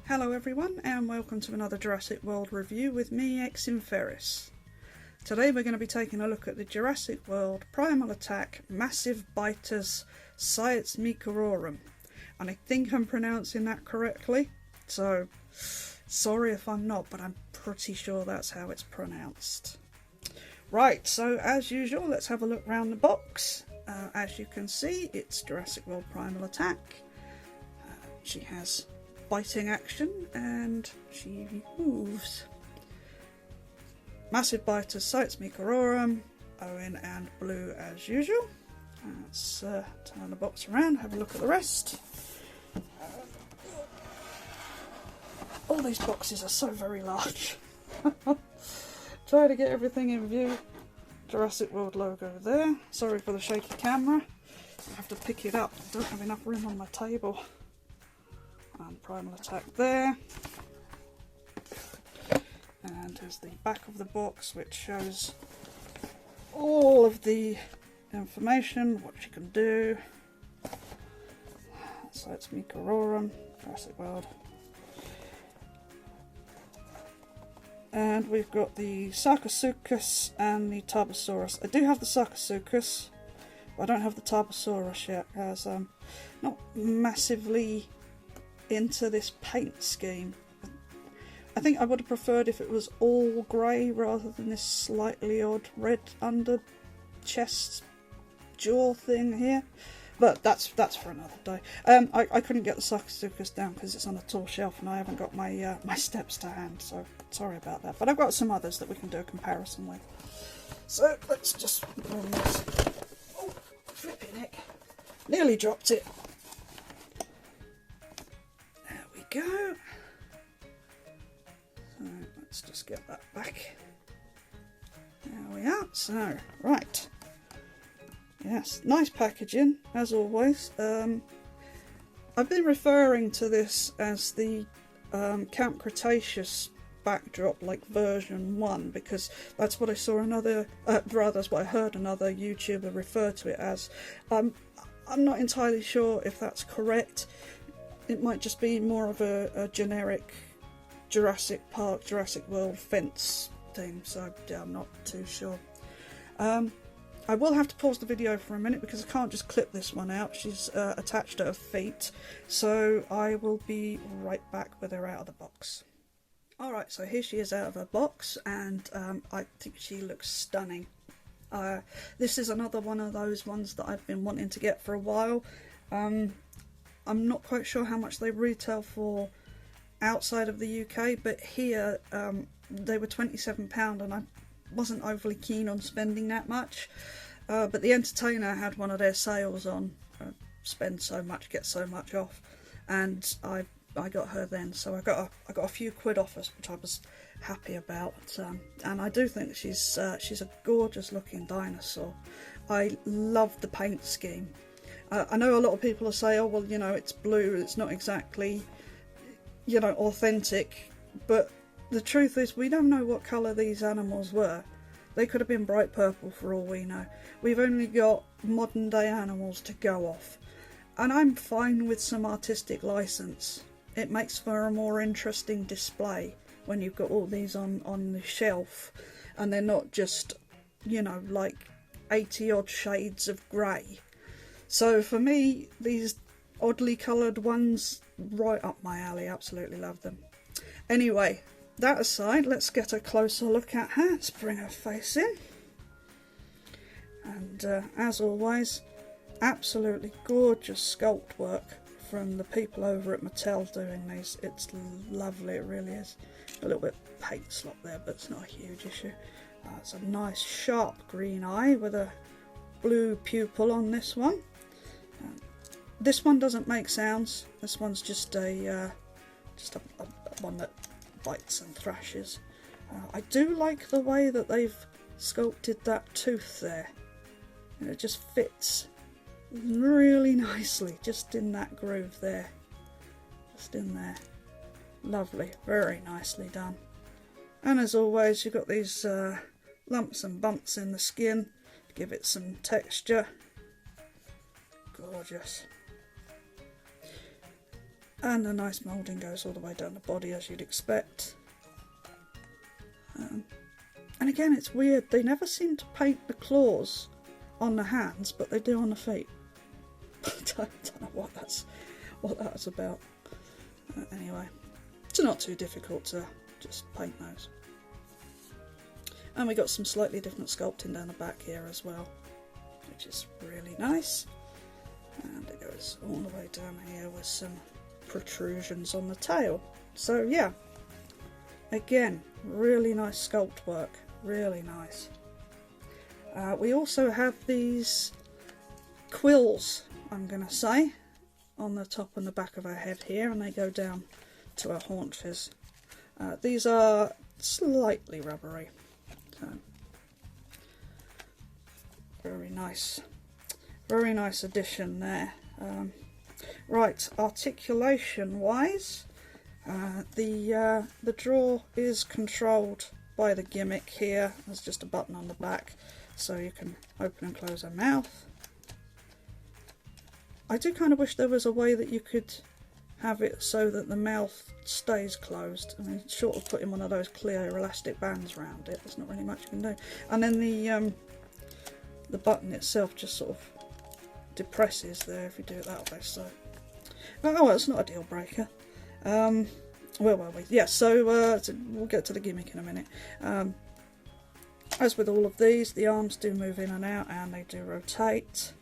Hello everyone and welcome to another Jurassic World review with me, Ferris. Today we're going to be taking a look at the Jurassic World Primal Attack Massive Biters Siats Meekerorum. And I think I'm pronouncing that correctly, so sorry if I'm not, but I'm pretty sure that's how it's pronounced. Right, so as usual, let's have a look around the box. As you can see, it's Jurassic World Primal Attack. She has biting action and she moves. Massive Biters Siats Meekerorum, Owen and blue as usual. Let's turn the box around, have a look at the rest. All these boxes are so very large. Try to get everything in view. Jurassic World logo there. Sorry for the shaky camera. I have to pick it up. I don't have enough room on my table. And Primal Attack there. And here's the back of the box, which shows all of the information, what she can do. Siats Meekerorum, Jurassic World. And we've got the Sarcosuchus and the Tarbosaurus. I do have the Sarcosuchus, but I don't have the Tarbosaurus yet, as I'm not massively into this paint scheme. I think I would have preferred if it was all grey rather than this slightly odd red under chest jaw thing here. But that's for another day. I couldn't get the Sarcosuchus down because it's on a tall shelf and I haven't got my my steps to hand, so sorry about that. But I've got some others that we can do a comparison with. So let's just bring this. Oh, flipping heck! Nearly dropped it. There we go. So let's just get that back. There we are. So right. Yes, nice packaging, as always. I've been referring to this as the Camp Cretaceous backdrop, like version 1, because that's what I saw another, rather that's what I heard another YouTuber refer to it as. I'm not entirely sure if that's correct. It might just be more of a generic Jurassic Park, Jurassic World fence thing, so yeah, I'm not too sure. I will have to pause the video for a minute because I can't just clip this one out. She's attached to her feet, so I will be right back with her out of the box. Alright, so here she is out of her box, and I think she looks stunning. This is another one of those ones that I've been wanting to get for a while. I'm not quite sure how much they retail for outside of the UK, but here they were £27 and I wasn't overly keen on spending that much, but the Entertainer had one of their sales on, spend so much, get so much off, and I got her then, so I got a few quid off us, which I was happy about, and I do think she's a gorgeous looking dinosaur. I love the paint scheme. I know a lot of people will say, oh well, you know, it's blue, it's not exactly, you know, authentic, but the truth is, we don't know what colour these animals were. They could have been bright purple for all we know. We've only got modern day animals to go off. And I'm fine with some artistic licence. It makes for a more interesting display when you've got all these on the shelf. And they're not just, you know, like 80 odd shades of grey. So for me, these oddly coloured ones, right up my alley. Absolutely love them. Anyway, that aside, let's get a closer look at her. Let's bring her face in. And as always, absolutely gorgeous sculpt work from the people over at Mattel doing these. It's lovely, it really is. A little bit of paint slop there, but it's not a huge issue. It's a nice sharp green eye with a blue pupil on this one. This one doesn't make sounds. This one's just a one that bites and thrashes. I do like the way that they've sculpted that tooth there. And it just fits really nicely, just in that groove there. Just in there. Lovely, very nicely done. And as always, you've got these lumps and bumps in the skin to give it some texture. Gorgeous. And the nice moulding goes all the way down the body, as you'd expect. And again, it's weird, they never seem to paint the claws on the hands, but they do on the feet. I don't know what that's about. Anyway, it's not too difficult to just paint those. And we got some slightly different sculpting down the back here as well, which is really nice. And it goes all the way down here with some protrusions on the tail. So yeah, again, really nice sculpt work, really nice. We also have these quills, I'm gonna say, on the top and the back of her head here, and they go down to her haunches. These are slightly rubbery, so very nice addition there. Right, articulation wise, the draw is controlled by the gimmick here. There's just a button on the back, so you can open and close her mouth. I do kind of wish there was a way that you could have it so that the mouth stays closed. I mean, short of putting one of those clear elastic bands around it, there's not really much you can do. And then the button itself just sort of depresses there if you do it that way. So, oh well, it's not a deal breaker. Where were we? Yeah, so we'll get to the gimmick in a minute. As with all of these, the arms do move in and out, and they do rotate.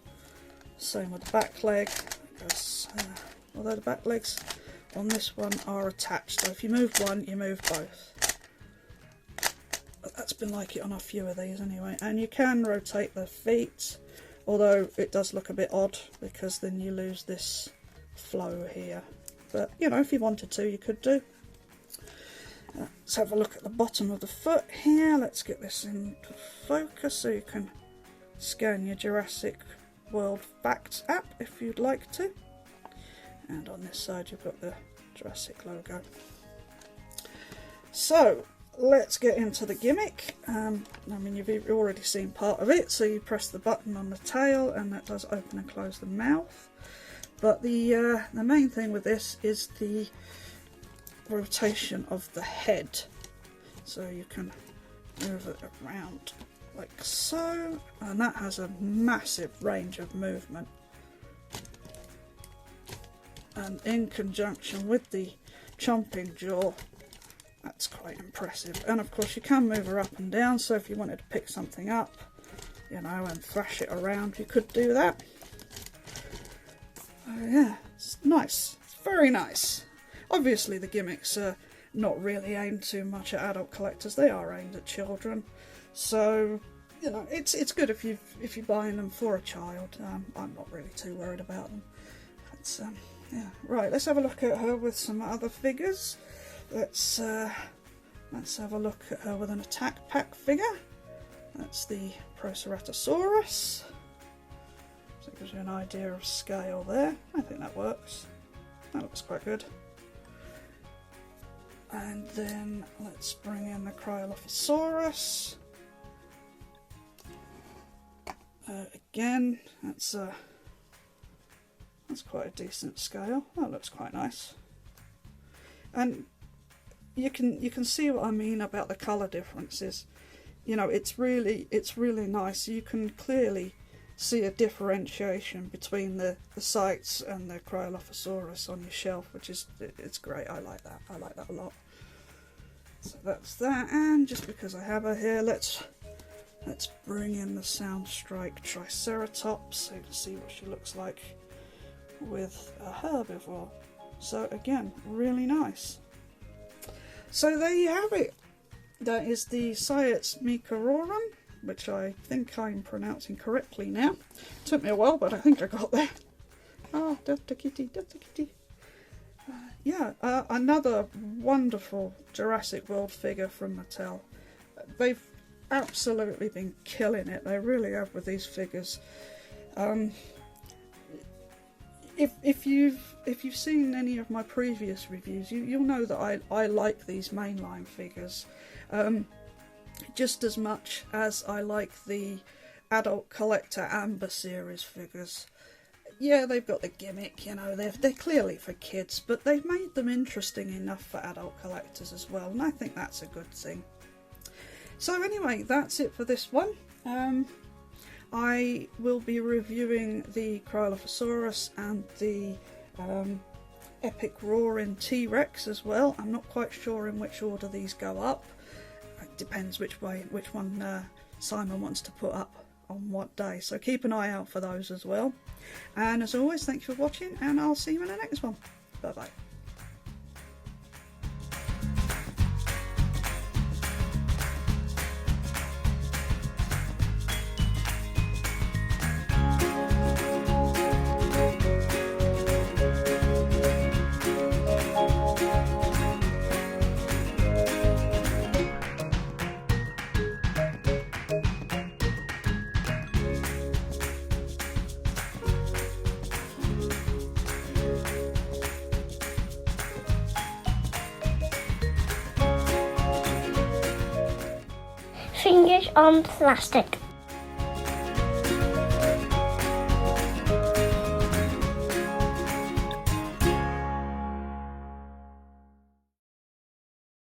Same with the back leg, because although the back legs on this one are attached, so if you move one, you move both. But that's been like it on a few of these anyway. And you can rotate the feet, although it does look a bit odd, because then you lose this flow here. But, you know, if you wanted to, you could do. Let's have a look at the bottom of the foot here. Let's get this into focus so you can scan your Jurassic World Facts app if you'd like to. And on this side you've got the Jurassic logo. So, let's get into the gimmick. I mean, you've already seen part of it, so you press the button on the tail and that does open and close the mouth. But the main thing with this is the rotation of the head. So you can move it around like so, and that has a massive range of movement. And in conjunction with the chomping jaw, that's quite impressive. And of course you can move her up and down, so if you wanted to pick something up, you know, and thrash it around, you could do that. Yeah, it's nice. It's very nice. Obviously the gimmicks are not really aimed too much at adult collectors. They are aimed at children. So, you know, it's good if you're buying them for a child. I'm not really too worried about them. It's, yeah. Right, let's have a look at her with some other figures. Let's have a look at her with an attack pack figure. That's the Proceratosaurus. So it gives you an idea of scale there. I think that works. That looks quite good. And then let's bring in the Cryolophosaurus. Again, that's quite a decent scale. That looks quite nice. And you can see what I mean about the colour differences. You know, it's really nice. You can clearly see a differentiation between the Siats and the Cryolophosaurus on your shelf, which is, it's great. I like that a lot. So that's that, and just because I have her here, let's bring in the Soundstrike Triceratops so you can see what she looks like with a herbivore. So again, really nice. So there you have it. That is the Siats Meekerorum, which I think I'm pronouncing correctly now. Took me a while, but I think I got there. Oh, death to kitty, death to kitty. Another wonderful Jurassic World figure from Mattel. They've absolutely been killing it. They really have with these figures. If you've seen any of my previous reviews, you'll know that I like these mainline figures. Just as much as I like the Adult Collector Amber series figures. yeah, they've got the gimmick, you know, they're clearly for kids, but they've made them interesting enough for adult collectors as well, and I think that's a good thing. So anyway, that's it for this one. I will be reviewing the Cryolophosaurus and the Epic Roaring T-Rex as well. I'm not quite sure in which order these go up. It depends which one Simon wants to put up on what day, so keep an eye out for those as well. And as always, thanks for watching, and I'll see you in the next one. Bye bye. Fingers on plastic.